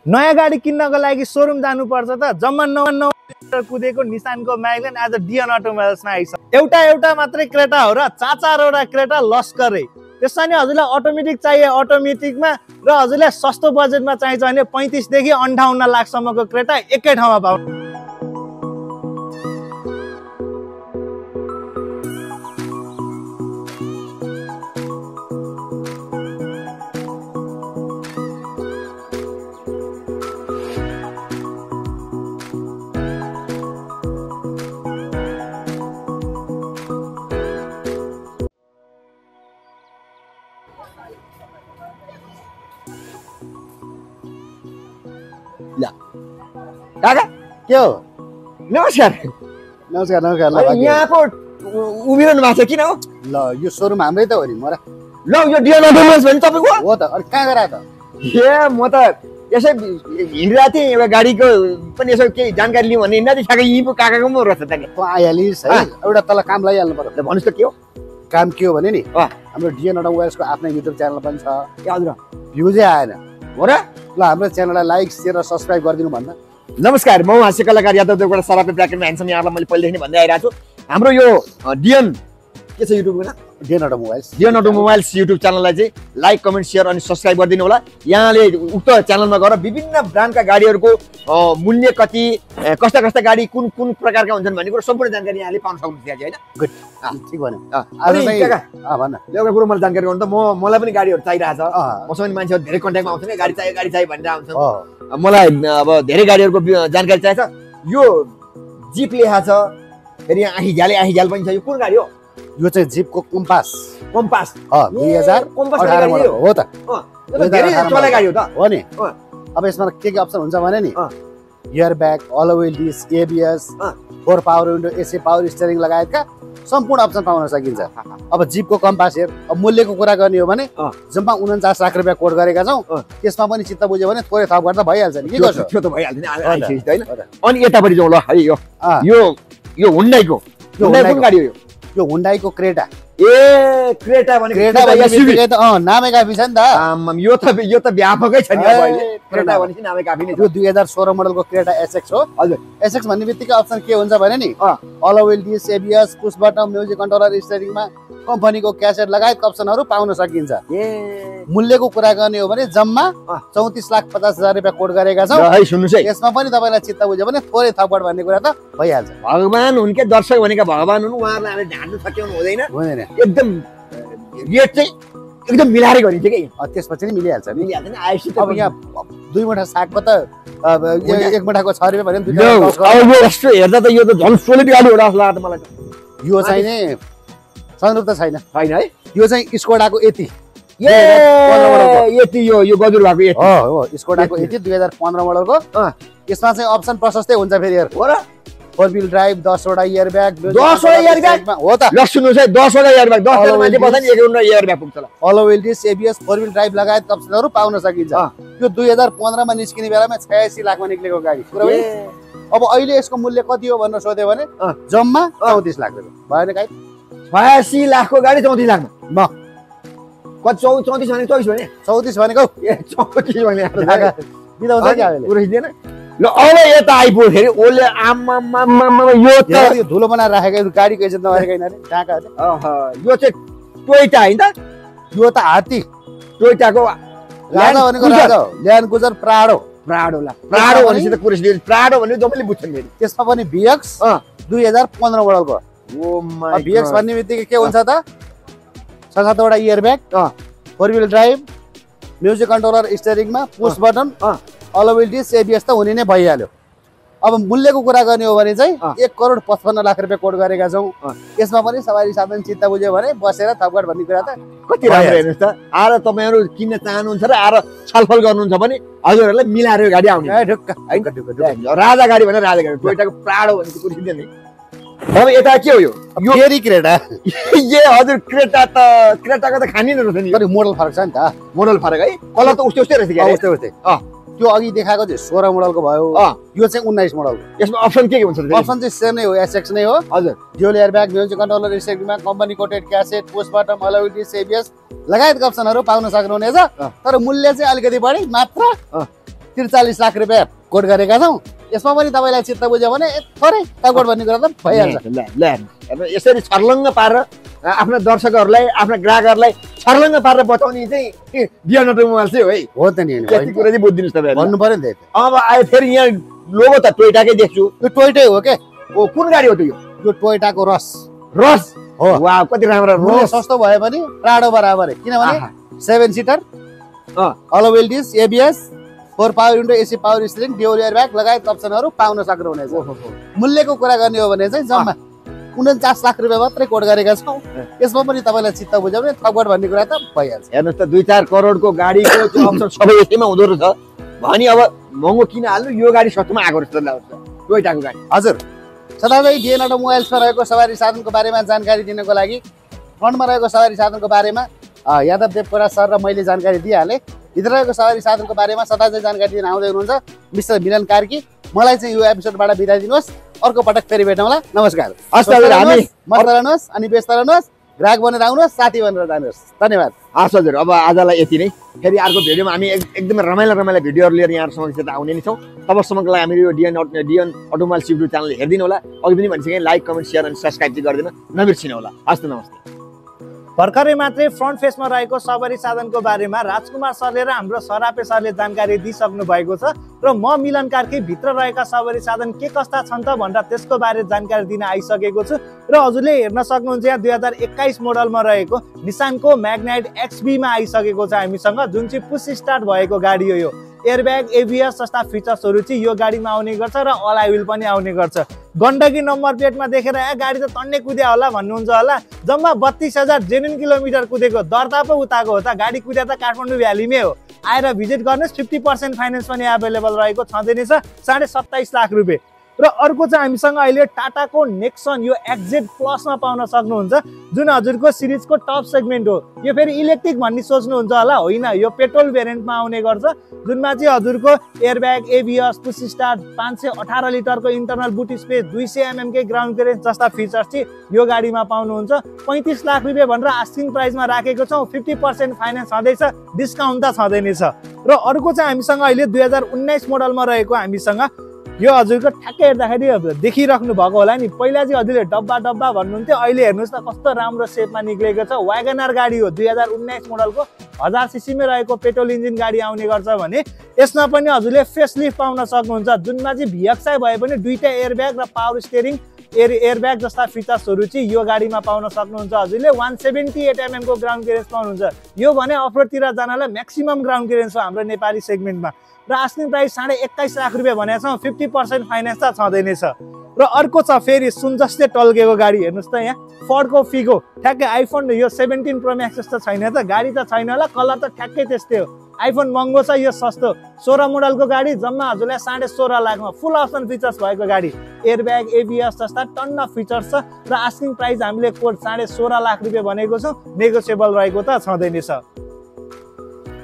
नयाँ गाडी किन्नको लागि सोरुम जानुपर्छ त जम्मा 99 कुदेको निसानको म्यागलेन आज डियन अटोमोबाइल्समा आइसक्यो। एउटा मात्रै क्रेटा हो र चारवटा क्रेटा लस्करै। त्यसमा नि हजुरलाई अटोमेटिक चाहिए अटोमेटिकमा र हजुरलाई सस्तो बजेटमा चाहिन्छ भने 35 देखि 58 लाखसम्मको क्रेटा एकै ठाउँमा पाउनु। काका के हो? नमस्कार। नमस्कार नमस्कार। ल यहाँको उभिरहनु भएको छ किन हो? ल यो सोरुम हाम्रै त हो नि मोरा। ल यो डियन अटोमोबाइल्स भने तपाईको हो त। अनि कहाँ गरा त? ए म त यसै हिँडिरहेको थिएँ एउटा गाडीको पनि यसो केही जानकारी लिउँ भन्ने हिँड्दा ठ्याक्कै यहीँ पो काकाको म रहेछ त। तँ आइहालिस् है। एउटा तल काम लगाइहाल्नु पर्यो। भन्नुहोस् त के हो काम? के हो भने नि हाम्रो डियन अटोमोबाइल्सको आफ्नो युट्युब च्यानल पनि छ। हजुर भ्युजै आएन हो र? ल हाम्रो च्यानललाई लाइक सेयर र सब्सक्राइब गरिदिनु भन्दा। नमस्कार, म हास्य कलाकार यादव देवकोटा सरापे ब्ल्याकेटमा ह्यान्डसम। यहाँलाई मैले पहिलेदेखि भन्दै आइरहेको छु हाम्रो यो डियन के छ युट्युबमा डियन अटोमोबाइल्स युट्युब च्यानललाई चाहिँ लाइक कमेन्ट सेयर अनि सब्सक्राइब गरिदिनु होला। यहाँले उक्त च्यानलमा गएर विभिन्न ब्रान्डका गाडीहरूको मूल्य कति, कस्ता कस्ता गाडी कुन कुन प्रकारका हुन्छन् भन्ने कुरो सम्पूर्ण जानकारी यहाँले पाउन सक्नुहुन्छ हैन? गुड, ठिक भन्यो। आज चाहिँ भन्न एउटा कुरो मलाई जानकारी गर्नु त मलाई पनि गाडीहरू चाहिरहेछ। मसँग पनि मान्छेहरू धेरै कन्ट्याक्टमा आउँछन् गाडी चाहियो भनेर आउँछन्। मलाई अब धेरै गाडीहरूको जानकारी चाहिन्छ। यो जिप लेखा छ, फेरि यहाँ आही झ्याल पनि छ। यो कुन गाडी हो? यो चाहिँ जिपको कम्पास 2018 मोडल हो त। धेरै चलेको गाडी हो त। हो नि। अब यसमा के अप्सन हुन्छ भने नि air bag, alloy wheel disc, ABS, 4 power window, AC power steering लगायतका सम्पूर्ण अप्सन पाउन सकिन्छ। अब जिपको कम्पास हेर, अब मूल्यको कुरा गर्ने हो भने जम्मा 49 लाख रुपियाँ कोट गरेका छौँ। त्यसमा पनि चित्त बुझ्यो भने थोरै थप गर्दा भइहाल्छ नि। के गर्छ? त्यो त भइहाल्छ नि हैन। अनि यतापट्टि जाउँ ल है। यो हुन्डाईको कुन गाडी हो? यो हुन्डाईको क्रेटा। ए क्रेटा भने नामै काफी छ नि त। यो त व्यापकै छ नि अहिले। क्रेटा भनेपछि नामै काफी नै छ। यो 2016 मोडलको क्रेटा एसएक्स हो। हजुर, एसएक्स भन्ने बित्तिकै अप्सन के हुन्छ भने नि alloy wheel disc, ABS, push button, music controller, स्टियरिङमा कम्पनीको क्यासेट लगायत अप्सनहरू पाउन सकिन्छ। मूल्यको कुरा गर्ने हो भने जम्मा 34,50,000 रुपियाँ कोट गरेका छौँ। है सुन्नुस् है, यसमा पनि तपाईलाई चित्त बुझ्यो भने थोरै थपबाट भन्ने कुरा त भइहाल्छ। भगवान हुन्के दर्शक भनेका भगवान हुनु, उहाँहरूलाई हामीले ढाड्नु सक्यौँ हुँदैन। एकदम रेट चाहिँ एकदम मिलाएर गरिन्छ कि त्यसपछि नि मिलिहाल्छ नि आएपछि। अब यहाँ 2 मुठा सागको त 1 मुठाको 6 रुपियाँ भने अब यो यस्तो हेर्दा त यो त झन् सोलिड गाडी हो जस्तो लाग्छ मलाई। यो चाहिँ नि सन्दर्भ त छैन है। यो चाहिँ स्कोडाको यति यो गजुर भएको यति हो। स्कोडाको यति 2015 मोडलको। यसमा चाहिँ अप्सन प्रशस्तै हुन्छ फेरि हेर। हो र? 4 व्हील ड्राइभ, 10 वटा एयर ब्याग। 10 वटा एयर ब्याग हो त? ल सुन्नुस् है, 10 वटा एयर ब्याग, 10 जना मान्छे बस्दा नि 1 वटा एयर ब्याग पुग्छ। Alloy wheel disc, ABS, 4 wheel drive लगायत अप्सनहरू पाउन सकिन्छ। यो 2015 मा निस्किने बेलामा 86 लाखमा निक्लेको गाडी। अब अहिले यसको मूल्य कति हो भनेर सोध्यो भने जम्मा 34 लाख रुपियाँ भएन गाडी। 86 लाखको गाडी 34 लाखमा। म कति 34 भने 24 भने 34 भनेको ए 34 भने बिदाउँछ के अहिले उर्सिदैन। ल अब यता आइपुग्यो फेरि ओले आम्मामामा यो त धुलो बनाएर राखेको गाडीको इज्जत नगरेको हैन रे ढाकाले। यो चाहिँ टोयोटा हैन त? यो त हात्ती टोयोटाको राजा भनेको राजा हो। ल्यान्ड क्रुजर प्राडो ला प्राडो भनेपछि त कुरेसी प्राडो भने जम्मैले बुझ्छन् फेरि। त्यसमा पनि बीएक्स 2015 मोडलको। ओ माय बीएक्स भन्ने बित्तिकै के हुन्छ त? 6-7 वटा air bag, 4 wheel drive, music controller स्टियरिङमा, push button, alloy wheel disc, ABS त हुने नै भइहाल्यो। अब मूल्यको कुरा गर्ने हो भने चाहिँ 1,55 लाख रुपियाँ कोट गरेका छौँ। यसमा पनि सवारी साधन चित्त बुझ्यो भने बसेर थपघट भन्ने कुरा त कति राम्रो हेर्नुहोस् त। आएर तपाईँहरू किन्न चाहनुहुन्छ र आएर छलफल गर्नुहुन्छ भने हजुरहरूलाई मिलाएर गाडी आउने राजा गाडी भने राजा गाडी। टोयोटाको प्राडो भनेको कुर्सी दिने। अब यता के हो? यो फेरि क्रेटा। ए हजुर क्रेटा त क्रेटाको त खानी नै रहेछ नि। मोडल फरक छ नि त। मोडल फरक है, कलर त उस्तै रहेछ के? उस्तै। त्यो अघि देखाएको चाहिँ 16 मोडलको भयो। यो चाहिँ 19 मोडलको। यसमा अप्सन के हुन्छ? अप्सन चाहिँ सेम नै हो, एसएक्स नै हो। हजुर, dual air bag, music controller स्टियरिङमा company coated cassette, push button, alloy wheel disc, ABS लगायतका अप्सनहरू पाउन सक्नुहुनेछ। तर मूल्य चाहिँ अलिकति बढी, मात्र 43 लाख रुपियाँ कोट गरेका छौँ। यसमा पनि तपाईँलाई चित्त बुझ्यो भने थोरै तगोड भन्ने कुरा त भइहाल्छ। ल यसरी छर्लङ्ग पारेर आफ्ना दर्शकहरूलाई आफ्ना ग्राहकहरूलाई छर्लङ्ग पारेर बताउने चाहिँ डियन अटोमोबाइल चाहिँ हो है। हो त नि त्यति कुरा चाहिँ बुझिदिनुहोस् तपाईँहरू। भन्नु पर्यो नि त। अब आयो फेरि यहाँ लोगो त टोयोटाकै देख्छु। यो टोयोटै हो के? ओ कुन गाडी हो त यो? यो टोयोटाको रस हो। वाह कति राम्रो मूल्य सस्तो भए पनि प्राडो बराबर किनभने 7 seater alloy wheel disc ABS 4 power window AC power steering dual airbag लगायत अप्सनहरू पाउन सक्नुहुनेछ। मूल्यको कुरा गर्ने हो भने चाहिँ जम्मा 49 लाख रुपियाँ मात्रै कोट गरेका छौँ। यसमा पनि तपाईँलाई चित्त बुझ्यो भने थपगड भन्ने कुरा त भइहाल्छ। हेर्नुहोस् त 2-4 करोडको गाडीको त्यो अप्सन सबै यसैमा हुँदो रहेछ भने अब महँगो किन हाल्नु? यो गाडी सस्तोमा आएको रहेछ टोयोटाको गाडी। हजुर सदाझै डिएन अटोमोबाइल्समा रहेको सवारी साधनको बारेमा जानकारी दिनको लागि फ्रन्टमा रहेको सवारी साधनको बारेमा यादव देवकोटा सर र मैले जानकारी दिइहालेँ। भित्र रहेको सवारी साधनको बारेमा सदाझै जानकारी दिन आउँदै हुनुहुन्छ मिस्टर मिलन कार्की। मलाई चाहिँ यो एपिसोडबाट बिदा दिनुहोस्। अर्को पटक फेरि भेटौँला। नमस्कार। हस् हजुर हामी मस्त रहनुहोस् अनि व्यस्त रहनुहोस्। ग्राहक बनेर आउनुहोस्, साथी बनेर जानुहोस्। धन्यवाद। हस् हजुर अब आजलाई यति नै। फेरि अर्को भिडियोमा हामी एकदमै रमाइलो भिडियोहरू लिएर यहाँहरू समक्ष त आउने नै छौँ। तबसम्मको लागि हामी यो डिएन अटोमोबाइल सिफ्ट च्यानल हेरिदिनु होला। अघि पनि भनिसकेँ लाइक कमेन्ट सेयर अनि सब्सक्राइब चाहिँ गरिदिनु नबिर्सिनु होला। हस् त नमस्ते। भर्खरै मात्रै फ्रन्ट फेसमा रहेको सवारी साधनको बारेमा राजकुमार सरले र हाम्रो सरापे सरले जानकारी दिइसक्नु भएको छ र म मिलन कार्की भित्र रहेका सवारी साधन के कस्ता छन् त भनेर त्यसको बारे जानकारी दिन आइसकेको छु र हजुरले हेर्न सक्नुहुन्छ यहाँ 2021 मोडलमा रहेको निसानको म्याग्नाइट XB मा आइसकेको छ हामीसँग, जुन चाहिँ पुश स्टार्ट भएको गाडी हो। यो एयरब्याग एबीएस जस्ता फिचर्सहरू चाहिँ यो गाडीमा आउने गर्छ र अलाइ व्हील पनि आउने गर्छ। गण्डकी नम्बर प्लेटमा देखेर गाडी त टन्नै कुद्या होला भन्नुहुन्छ होला। जम्मा 32,000 जेन्युन किलोमिटर कुदेको, दर्ता पो उताको हो त। गाडी कुद्या त काठमाडौँ भ्यालीमै हो। आएर भिजिट गर्नुहोस्। 50% फाइनेन्स पनि एभाइलेबल रहेको छँदै नै छ। 27.5 लाख रुपियाँ। र अर्को चाहिँ हामीसँग अहिले टाटाको नेक्सन यो एक्जेड प्लसमा पाउन सक्नुहुन्छ, जुन हजुरको सिरिजको टप सेगमेन्ट हो। यो फेरि इलेक्ट्रिक भन्ने सोच्नुहुन्छ होला, होइन, यो पेट्रोल भेरिएन्टमा आउने गर्छ, जुनमा चाहिँ हजुरको एयरब्याग एबीएस पुश स्टार्ट 518 लिटरको इन्टरनल बुट स्पेस 200 mm के ग्राउन्ड क्लियरेन्स जस्ता फिचर्स चाहिँ यो गाडीमा पाउनुहुन्छ। 35 लाख रुपियाँ भनेर आस्किङ प्राइसमा राखेको छौँ। 50% फाइनेन्स छँदैछ, डिस्काउन्ट त छँदै नै छ। र अर्को चाहिँ हामीसँग अहिले 2019 मोडलमा रहेको हामीसँग यो हजुरको ठ्याक्कै हेर्दाखेरि देखिराख्नु भएको होला नि। पहिला चाहिँ हजुरले डब्बा डब्बा भन्नुहुन्थ्यो, अहिले हेर्नुहोस् त कस्तो राम्रो सेपमा निक्लेको छ। व्यागनर गाडी हो, 2019 मोडलको 1000 सीसी मै रहेको पेट्रोल इन्जिन गाडी आउने गर्छ भने यसमा पनि हजुरले फेसलिफ्ट पाउन सक्नुहुन्छ, जुनमा चाहिँ VXI भए पनि दुईटा एयरब्याग र पावर स्टियरिङ एयरब्याग जस्ता फिचर्सहरू चाहिँ यो गाडीमा पाउन सक्नुहुन्छ। हजुरले 178 mm को ग्राउन्ड क्लियरेन्स पाउनुहुन्छ। यो भने अफरोडतिर जानलाई म्याक्सिमम ग्राउन्ड क्लियरेन्स हो हाम्रो नेपाली सेगमेन्टमा। र आस्किङ प्राइस 21.5 लाख रुपियाँ भनेको छौँ। 50% फाइनेन्स त छँदै नै छ। र अर्को छ फेरि सुन जस्तै टल्केको गाडी। हेर्नुहोस् त यहाँ फोर्डको फिगो, ठ्याक्कै आइफोन यो 17 प्रो म्याक्स जस्तो छैन त, गाडी त छैन होला, कलर त ठ्याक्कै त्यस्तै हो। आइफोन महँगो छ, यो सस्तो। 16 मोडलको गाडी जम्मा हजुरलाई 16.5 लाखमा फुल अप्सन फिचर्स भएको गाडी। एयरब्याग एबीएस जस्ता टन्न फिचर्स छ र आस्किङ प्राइस हामीले कोड 16.5 लाख रुपियाँ भनेको छौँ। नेगोसिएबल रहेको त छँदै नै छ।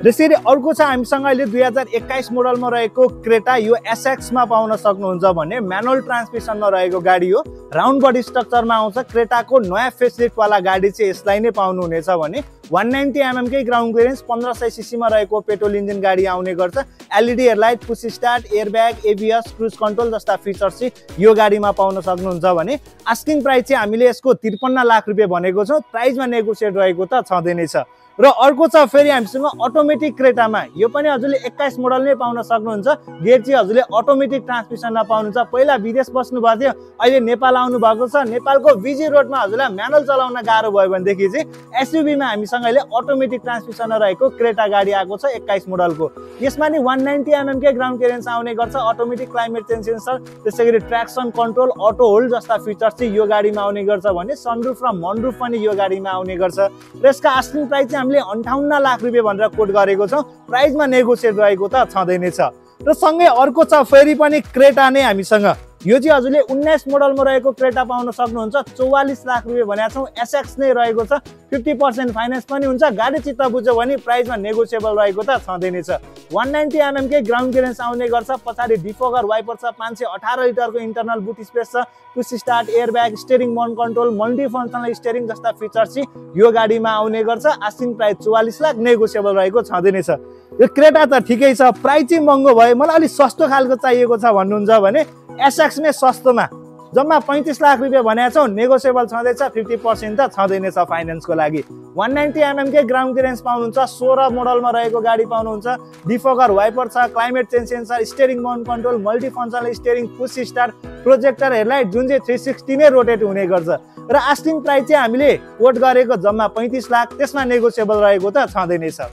त्यसरी अर्को छ हामीसँग अहिले 2021 मोडलमा रहेको क्रेटा यो एसएक्स मा पाउन सक्नुहुन्छ भने म्यानुअल ट्रान्समिसनमा रहेको गाडी हो। राउन्ड बडी स्ट्रक्चरमा आउँछ। क्रेटाको नयाँ फेसलिफ्ट वाला गाडी चाहिँ यसलाई नै पाउनुहुनेछ भने 190 mm कै ग्राउन्ड क्लियरेन्स 1500 सीसी मा रहेको पेट्रोल इन्जिन गाडी आउने गर्छ। LED headlight, push start, airbag ABS, cruise control जस्ता फिचर्स चाहिँ यो गाडीमा पाउन सक्नुहुन्छ भने आस्किङ प्राइस चाहिँ हामीले यसको 53 लाख रुपियाँ भनेको छौँ। प्राइसमा नेगोसिएट रहेको त छँदै नै छ। र अर्को छ फेरि हामीसँग अटोमेटिक क्रेटामा। यो पनि हजुरले 21 मोडल नै पाउन सक्नुहुन्छ। गेयर चाहिँ हजुरले अटोमेटिक ट्रान्समिसनमा पाउनुहुन्छ। पहिला विदेश बस्नु भएको थियो, अहिले नेपाल आउनु भएको छ। नेपालको VG रोडमा हजुरलाई म्यानुअल चलाउन गाह्रो भयो भनेदेखि चाहिँ एसयुभी मा हामीसँग अहिले अटोमेटिक ट्रान्समिसन रहेको क्रेटा गाडी आएको छ 21 मोडलको। यसमा नि 190 mm के ग्राउन्ड क्लियरेन्स आउने गर्छ। अटोमेटिक क्लाइमेट चेन्ज सेन्सर, त्यसैगरी ट्र्याक्सन कन्ट्रोल, अटो होल्ड जस्ता फिचर्स चाहिँ यो गाडीमा आउने गर्छ भने सनरुफ र मनरुफ पनि यो गाडीमा आउने गर्छ। र यसका आस्किङ प्राइस चाहिँ हामीले 58 लाख रुपियाँ भनेर कोट गरेको छौँ। प्राइसमा नेगोसिएट रहेको त छँदै नै छ। र सँगै अर्को छ फेरि पनि क्रेटा नै हामीसँग। यो चाहिँ हजुरले 19 मोडलमा रहेको क्रेटा पाउन सक्नुहुन्छ। 44 लाख रुपियाँ भनेको छौँ। एसएक्स नै रहेको छ। 50% फाइनेन्स पनि हुन्छ। गाडी चित्त बुझ्यो भने प्राइसमा नेगोसिएबल रहेको त छँदै नै छ। 190 mm के ग्राउन्ड क्लियरेन्स आउने गर्छ। पछाडि डिफोगर वाइपर छ। 518 लिटरको इन्टरनल बुट स्पेस छ। Push start, airbag, steering mount control, multi functional steering जस्ता फिचर चाहिँ यो गाडीमा आउने गर्छ। आस्किङ प्राइस 44 लाख, नेगोसिएबल रहेको छँदै नै छ। यो क्रेटा त ठिकै छ, प्राइस चाहिँ महँगो भयो, मलाई अलिक सस्तो खालको चाहिएको छ भन्नुहुन्छ भने एसएक्स नै सस्तोमा जम्मा 35 लाख रुपियाँ भनेको छौँ। नेगोसिएबल छँदैछ। 50% त छँदै नै छ फाइनेन्सको लागि। 190 mm के ग्राउन्ड क्लियरेन्स पाउनुहुन्छ। 16 मोडलमा रहेको गाडी पाउनुहुन्छ। डिफोगर वाइपर छ, climate change sensor, steering mount control, multi functional steering, push start, projector headlight जुन चाहिँ 360 नै रोटेट हुने गर्छ। र आस्किङ प्राइस चाहिँ हामीले कोट गरेको जम्मा 35 लाख, त्यसमा नेगोसिएबल रहेको त छँदै नै छ।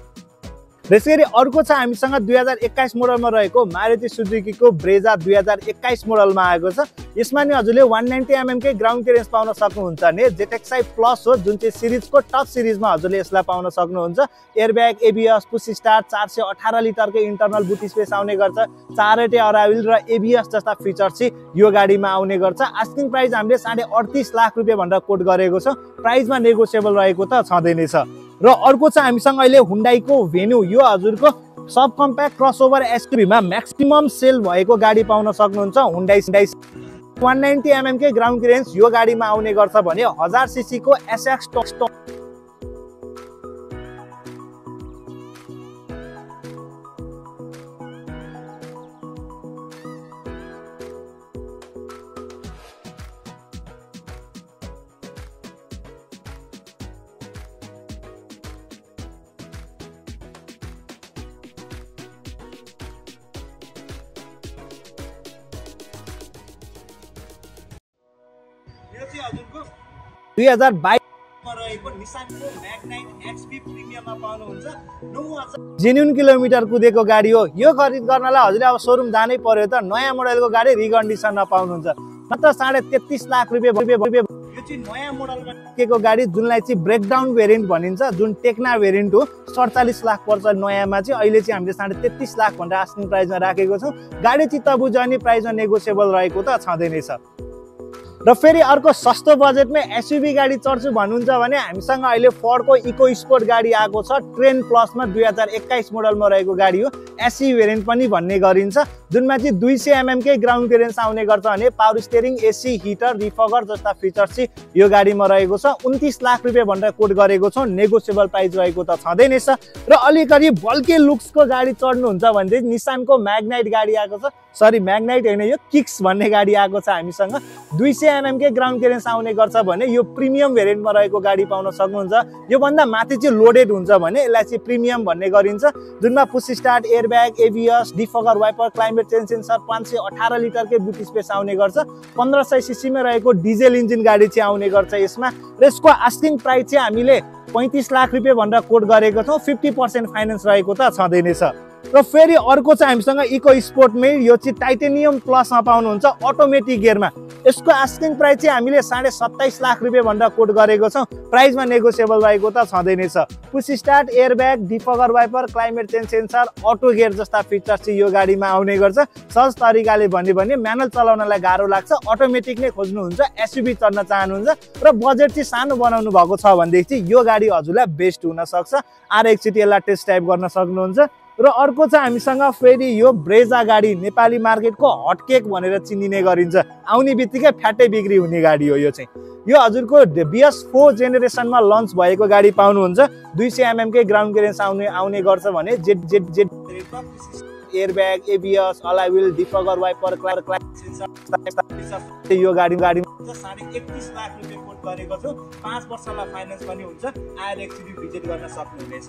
त्यसैगरी अर्को छ हामीसँग 2021 मोडलमा रहेको मारुति सुजुकीको ब्रेजा 2021 मोडलमा आएको छ। यसमा नि हजुरले 190 mm के ग्राउन्ड क्लियरेन्स पाउन सक्नुहुन्छ भने जेटेक्साई प्लस हो, जुन चाहिँ सिरिजको टप सिरिजमा हजुरले यसलाई पाउन सक्नुहुन्छ। एयरब्याग, एबिएस, पुश स्टार्ट, 418 लिटरको इन्टरनल बुट स्पेस आउने गर्छ। 4 अराइल र एबिएस जस्ता फिचर चाहिँ यो गाडीमा आउने गर्छ। आस्किङ प्राइस हामीले 38.5 लाख रुपियाँ भनेर कोट गरेको छ। प्राइसमा नेगोसिएबल रहेको त छँदै नै छ। र अर्को छ हामीसँग अहिले हुन्डाईको भेन्यू। यो हजुरको सब कम्प्याक्ट क्रसओभर एसयुभीमा म्याक्सिमम सेल भएको गाडी पाउन सक्नुहुन्छ। हुन्डाई 190 mm के ग्राउन्ड क्लियरेन्स यो गाडीमा आउने गर्छ भने 1000 सीसी को एसएक्स टक यो चाहिँ हजुरको 2022 मा रहेको निसानको म्याग्नाइट एक्सपी प्रिमियममा पाउनुहुन्छ। 9000 जेन्युन किलोमिटर कुदेको गाडी हो। यो खरिद गर्नलाई हजुरले अब सोरुम जानै पर्यो त नयाँ मोडलको गाडी रिकन्डिसनमा पाउनुहुन्छ। मात्र 33.5 लाख रुपियाँ। यो चाहिँ नयाँ मोडलमा केको गाडी जुनलाई चाहिँ ब्रेकडाउन भेरिएन्ट भनिन्छ, जुन टेक्ना भेरिएन्ट हो। 47 लाख पर्छ नयाँमा चाहिँ। अहिले चाहिँ हामीले 33.5 लाख भनेर आस्किङ प्राइसमा राखेको छौँ। गाडी चित्त बुझ्यो भने प्राइसमा नेगोसिएबल रहेको त छँदै नै छ। र फेरि अर्को सस्तो बजेटमा एसयुभी गाडी चढ्छु भन्नुहुन्छ भने हामीसँग अहिले फोर्डको इको स्पोर्ट गाडी आएको छ। ट्रेन प्लसमा 2021 मोडलमा रहेको गाडी हो। एसई भेरिएन्ट पनि भन्ने गरिन्छ, जुनमा चाहिँ 200 mm के ग्राउन्ड क्लियरेन्स आउने गर्छ भने पावर स्टियरिङ, एसी, हिटर, डिफगर जस्ता फिचर चाहिँ यो गाडीमा रहेको छ। 29 लाख रुपियाँ भनेर कोट गरेको छौँ। नेगोसिएबल प्राइस रहेको त छँदै नै छ। र अलिकति बल्के लुक्सको गाडी चढ्नुहुन्छ भने चाहिँ निसानको म्याग्नाइट गाडी आएको छ। सरी, म्याग्नाइट होइन, यो किक्स भन्ने गाडी आएको छ हामीसँग। 200 mm के ग्राउन्ड क्लियरेन्स आउने गर्छ भने यो प्रिमियम भेरिएन्टमा रहेको गाडी पाउन सक्नुहुन्छ। यो भन्दा माथि चाहिँ लोडेड हुन्छ भने यसलाई चाहिँ प्रिमियम भन्ने गरिन्छ, जुनमा push start, airbag, ABS, defogger wiper, climate change sensor, 518 लिटरकै बुट स्पेस आउने गर्छ। 1500 सीसीमा रहेको डिजेल इन्जिन गाडी चाहिँ आउने गर्छ यसमा। र यसको आस्किङ प्राइस चाहिँ हामीले 35 लाख रुपियाँ भनेर कोट गरेको छौँ। 50% फाइनेन्स रहेको त छँदै नै छ। र फेरि अर्को चाहिँ हामीसँग इको स्पोर्टमै यो चाहिँ टाइटेनियम प्लसमा पाउनुहुन्छ अटोमेटिक गियरमा। यसको आस्किङ प्राइस चाहिँ हामीले 27.5 लाख रुपियाँ भनेर कोट गरेको छौँ। प्राइसमा नेगोसिएबल रहेको त छँदै नै छ। Push start, airbag, defogger wiper, climate change sensor, auto gear जस्ता फिचर चाहिँ यो गाडीमा आउने गर्छ। सहज तरिकाले भन्यो भने म्यानुअल चलाउनलाई गाह्रो लाग्छ, अटोमेटिक नै खोज्नुहुन्छ, एसयुभी चढ्न चाहनुहुन्छ र बजेट चाहिँ सानो बनाउनु भएको छ भनेदेखि चाहिँ यो गाडी हजुरलाई बेस्ट हुन सक्छ। एकचोटि यसलाई टेस्ट ड्राइभ गर्न सक्नुहुन्छ। र अर्को चाहिँ हामीसँग फेरि यो ब्रेजा गाडी नेपाली मार्केटको हटकेक भनेर चिनिने गरिन्छ। आउने बित्तिकै फ्याटै बिक्री हुने गाडी हो यो चाहिँ। यो हजुरको BS4 जेनेरेसनमा लन्च भएको गाडी पाउनुहुन्छ। 200 mm के ग्राउन्ड क्लियरेन्स आउने गर्छ भने Z airbag, ABS, alloy wheel, defogger wiper, यो गाडी 31 लाख रुपियाँ कोट गरेको छु। 5 वर्षलाई फाइनेन्स पनि हुन्छ। आएर एकचोटि भिजिट गर्न सक्नुहुनेछ।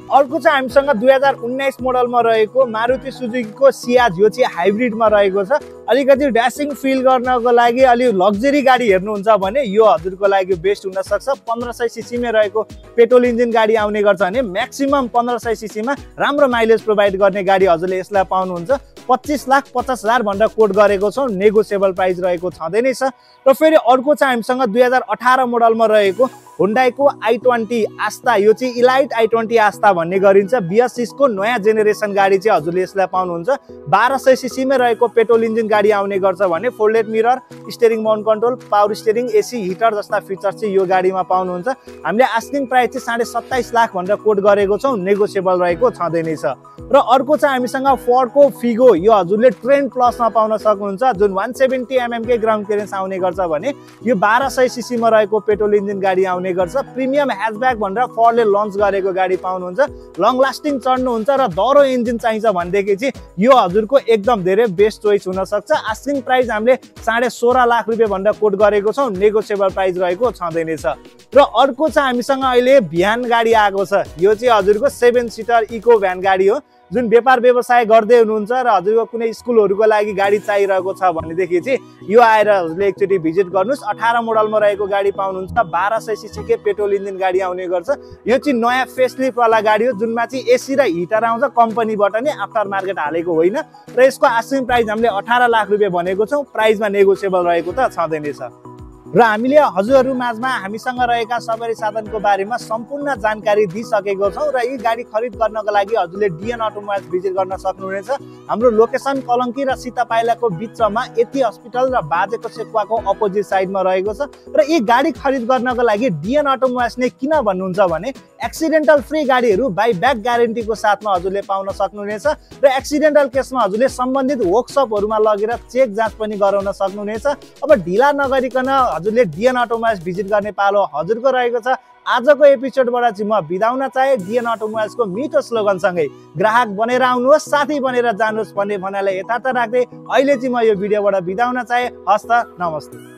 अर्को चाहिँ हामीसँग 2019 मोडलमा रहेको मारुति सुजुकीको सियाज। यो चाहिँ हाइब्रिडमा रहेको छ। अलिकति ड्यासिङ फिल गर्नको लागि अलि लग्जरी गाडी हेर्नुहुन्छ भने यो हजुरको लागि बेस्ट हुन सक्छ। 1500 सीसीमा रहेको पेट्रोल इन्जिन गाडी आउने गर्छ भने म्याक्सिमम 1500 सीसीमा राम्रो माइलेज प्रोभाइड गर्ने गाडी हजुरले यसलाई पाउनुहुन्छ। 25,50,000 भनेर कोट गरेको छौँ। नेगोसिएबल प्राइस रहेको छँदै नै छ। र फेरि अर्को चाहिँ हामीसँग 2018 मोडलमा रहेको हुन्डाईको i20 आस्था, यो चाहिँ इलाइट i20 आस्था भन्ने गरिन्छ। बिएससिसको नयाँ जेनेरेसन गाडी चाहिँ हजुरले यसलाई पाउनुहुन्छ। 1200 सीसीमै रहेको पेट्रोल इन्जिन गाडी आउने गर्छ भने folded mirror, steering mount control, power steering, AC, heater जस्ता फिचर चाहिँ यो गाडीमा पाउनुहुन्छ। हामीले आस्किङ प्राइस चाहिँ 27.5 लाख भनेर कोट गरेको छौँ। नेगोसिएबल रहेको छँदै नै छ। र अर्को चाहिँ हामीसँग फोर्डको फिगो, यो हजुरले ट्रेन्ड प्लसमा पाउन सक्नुहुन्छ, जुन 170 mm कै ग्राउन्ड क्लियरेन्स आउने गर्छ भने यो 1200 सीसीमा रहेको पेट्रोल इन्जिन गाडी आउने गर्छ। प्रिमियम ह्याचब्याक भनेर फोर्डले लन्च गरेको गाडी पाउनुहुन्छ। लङ लास्टिङ चढ्नुहुन्छ र दह्रो इन्जिन चाहिन्छ भनेदेखि चाहिँ यो हजुरको एकदम धेरै बेस्ट चोइस हुन सक्छ। आस्किङ प्राइस हामीले 16.5 लाख रुपियाँ भनेर कोट गरेको छौँ। नेगोसिएबल प्राइस रहेको छँदै नै छ। र अर्को चाहिँ हामीसँग अहिले भ्यान गाडी आएको छ। यो चाहिँ हजुरको 7 सिटर इको भ्यान गाडी हो, जुन व्यापार व्यवसाय गर्दै हुनुहुन्छ र हजुरको कुनै स्कुलहरूको लागि गाडी चाहिरहेको छ भनेदेखि चाहिँ यो आएर हजुरले एकचोटि भिजिट गर्नुहोस्। 18 मोडलमा रहेको गाडी पाउनुहुन्छ। 1200 सीसी के पेट्रोल इन्जिन गाडी आउने गर्छ। यो चाहिँ नयाँ फेसलिफ्ट वाला गाडी हो, जुनमा चाहिँ एसी र हिटर आउँछ, कम्पनीबाट नै आफ्टर मार्केट हालेको होइन। र यसको आस्किङ प्राइस हामीले 18 लाख रुपियाँ भनेको छौँ। प्राइसमा नेगोसिएबल रहेको त छँदै नै छ। र हामीले हजुरहरू माझमा हामीसँग रहेका सवारी साधनको बारेमा सम्पूर्ण जानकारी दिइसकेको छौँ। र यी गाडी खरिद गर्नको लागि हजुरले डिएन अटोमोबाइल्स भिजिट गर्न सक्नुहुनेछ। हाम्रो लोकेसन कलङ्की र सीतापाइलाको बिचमा एथी हस्पिटल र बाजेको सेक्वाको अपोजिट साइडमा रहेको छ। र यी गाडी खरिद गर्नको लागि डिएन अटोमोबाइल्सले किन भन्नुहुन्छ भने एक्सिडेन्टल फ्री गाडीहरू बाई ब्याक ग्यारेन्टीको साथमा हजुरले पाउन सक्नुहुनेछ। र एक्सिडेन्टल केसमा हजुरले सम्बन्धित वर्कसपहरूमा लगेर चेक जाँच पनि गराउन सक्नुहुनेछ। अब ढिला नगरिकन हजुरले डिएन अटोमोबाइल्स भिजिट गर्ने पालो हजुरको रहेको छ। आजको एपिसोडबाट चाहिँ म बिदा हुन चाहे डिएन अटोमोबाइल्सको मिठो स्लोगनसँगै ग्राहक बनेर आउनुहोस्, साथी बनेर जानुहोस् भन्ने भनाइलाई यथार्थ राख्दै अहिले चाहिँ म यो भिडियोबाट बिदा हुन चाहे। हस्त, नमस्ते।